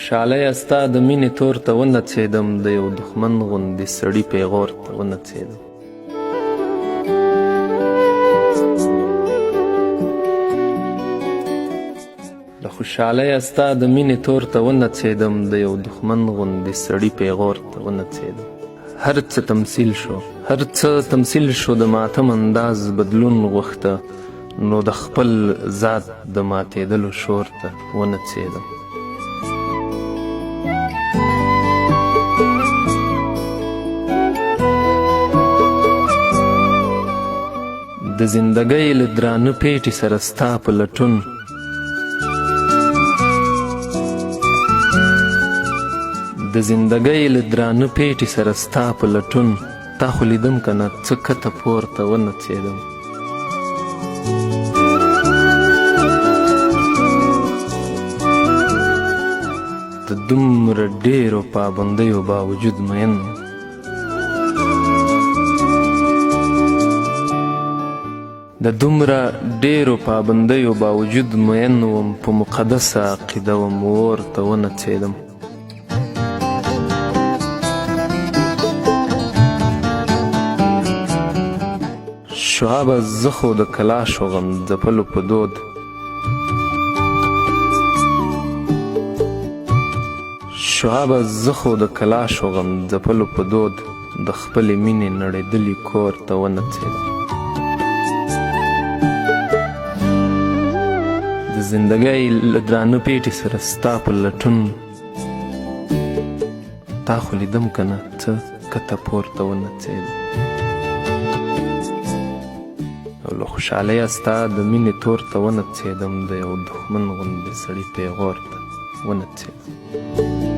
خوشحالۍ ستا د مینې تور ته ونڅېدم، د یو دښمن غوندې سړي پیغور ته ونڅېدم. د خوشحالۍ ستا د مینې تور ته ونڅېدم، د یو دښمن غوندې سړي پیغور ته ونڅېدم. هر څه تمثیل شو، هر څه تمثیل شو، د ماتم انداز بدلون غوښته، نو د خپل ذات د ماتېدلو شور ته ونڅېدم. د زندګۍ له درانه پیټي سره ستا په لټون، د زندګۍ له درانه پیټي سره ستا په لټون، تا خو لیدم که نه څه کته پورته ونڅېدم. د دومره ډېرو پابندیو باوجود مین یم، د دومره ډېرو پابندیو باوجود مین وم، په مقدسه عقیده وم اور ته ونڅېدم. شعابه زه خو د کلاشو غم ځپلو په دود، شعابه زه خو د کلاشو غم ځپلو په دود، د خپلې مینې نړېدلي کور ته ونڅېدم. د زندګۍ له درانه پیټي سره ستا په لټون، تا خو لیدم که نه څه کته پورته ونڅېدم. او له خوشحالۍ ستا د مینې تور ته ونڅېدم، د یو دښمن غوندې سړي پیغور ته ونڅېدم.